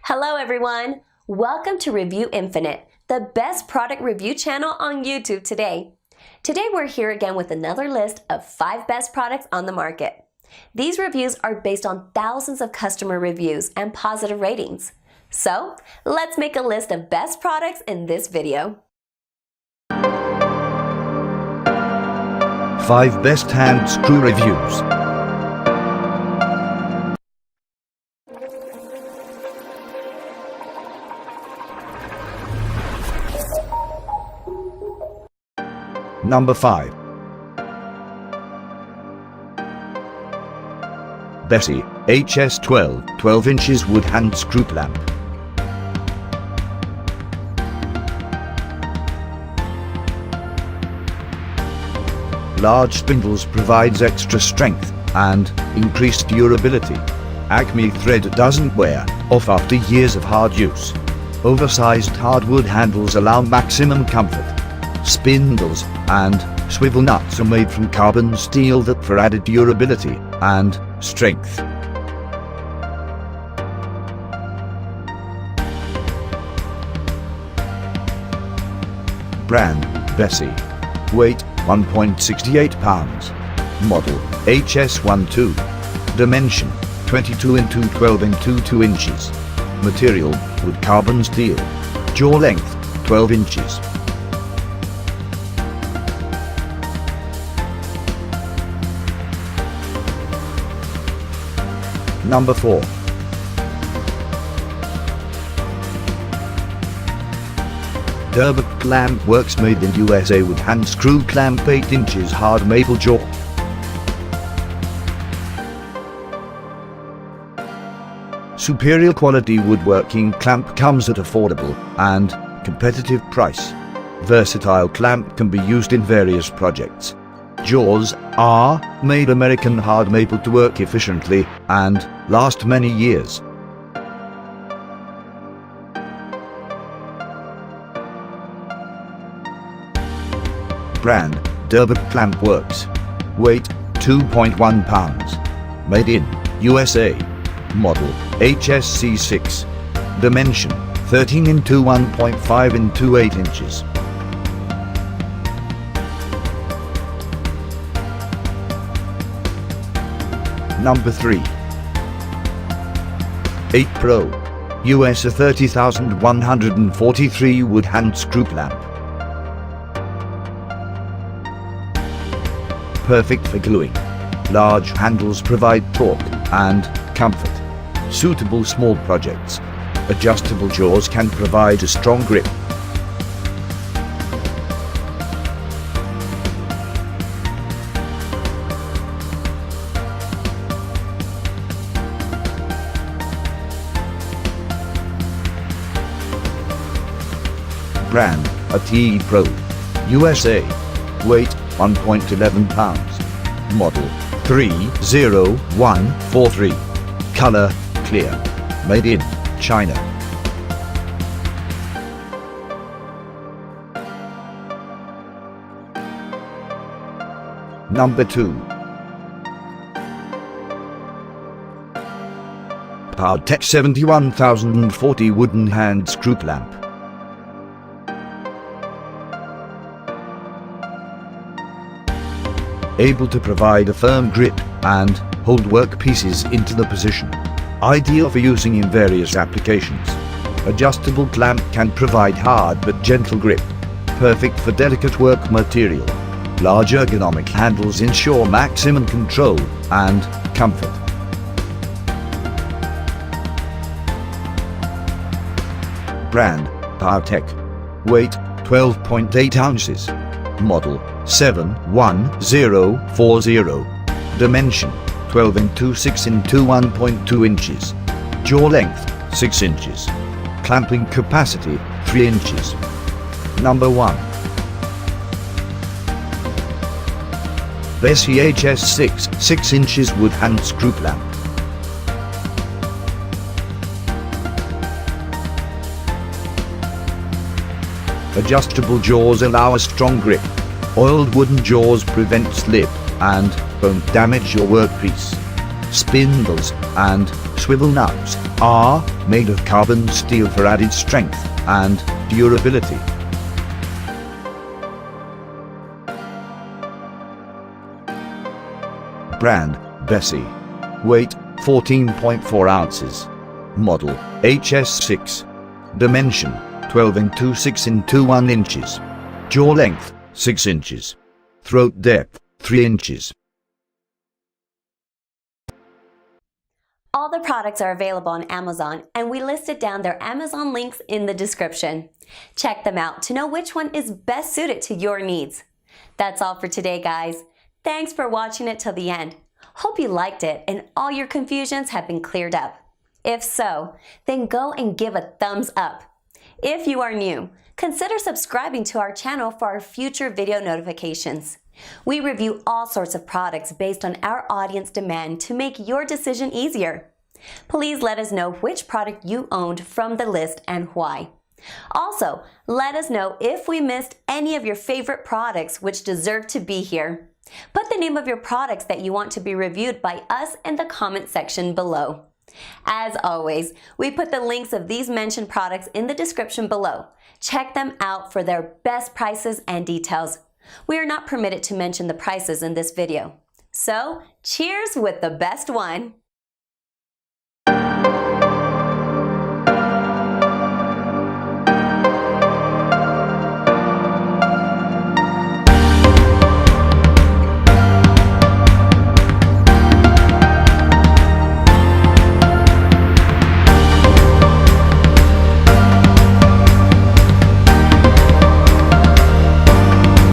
Hello everyone! Welcome to Review Infinite, the best product review channel on YouTube today. Today we're here again with another list of 5 best products on the market. These reviews are based on thousands of customer reviews and positive ratings. So, let's make a list of best products in this video. 5 best hand screw reviews. Number 5. Bessie HS12 12 inches wood hand screw clamp. Large spindles provides extra strength and increased durability. Acme thread doesn't wear off after years of hard use. Oversized hardwood handles allow maximum comfort. Spindles and swivel nuts are made from carbon steel that for added durability and strength. Brand Bessie. Weight 1.68 pounds. Model HS12. Dimension 22 x 12 x 2 inches. Material wood carbon steel. Jaw length 12 inches. Number 4. Durbuck Clamp Works made in USA with hand screw clamp 8 inches hard maple jaw. Superior quality woodworking clamp comes at affordable and competitive price. Versatile clamp can be used in various projects. Jaws are made American hard maple to work efficiently and last many years. Brand Durbuck Clamp Works. Weight 2.1 pounds. Made in USA. Model HSC6. Dimension 13 x 1.5 x 8 inches. Number 3. 8 Pro. US 30,143 wood hand screw clamp. Perfect for gluing. Large handles provide torque and comfort. Suitable small projects. Adjustable jaws can provide a strong grip. Brand AT Pro. USA. Weight 1.11 pounds. Model 30143. Color clear. Made in China. Number 2. PowerTech 71040 wooden hand screw clamp. Able to provide a firm grip and hold workpieces into the position. Ideal for using in various applications. Adjustable clamp can provide hard but gentle grip. Perfect for delicate work material. Large ergonomic handles ensure maximum control and comfort. Brand PowerTech. Weight 12.8 ounces. Model 71040. Dimension 12 x 6 x 1.2 inches. Jaw length 6 inches. Clamping capacity 3 inches. Number 1. Bessie HS6 6 inches wood hand screw clamp. Adjustable jaws allow a strong grip. Oiled wooden jaws prevent slip and won't damage your workpiece. Spindles and swivel nuts are made of carbon steel for added strength and durability. Brand, Bessie. Weight, 14.4 ounces. Model, HS6. Dimension, 12 into 6 into 1 inches. Jaw length, 6 inches. Throat depth, 3 inches. All the products are available on Amazon, and we listed down their Amazon links in the description. Check them out to know which one is best suited to your needs. That's all for today, guys. Thanks for watching it till the end. Hope you liked it and all your confusions have been cleared up. If so, then go and give a thumbs up. If you are new, consider subscribing to our channel for our future video notifications. We review all sorts of products based on our audience demand to make your decision easier. Please let us know which product you owned from the list and why. Also, let us know if we missed any of your favorite products which deserve to be here. Put the name of your products that you want to be reviewed by us in the comment section below. As always, we put the links of these mentioned products in the description below. Check them out for their best prices and details. We are not permitted to mention the prices in this video. So, cheers with the best one!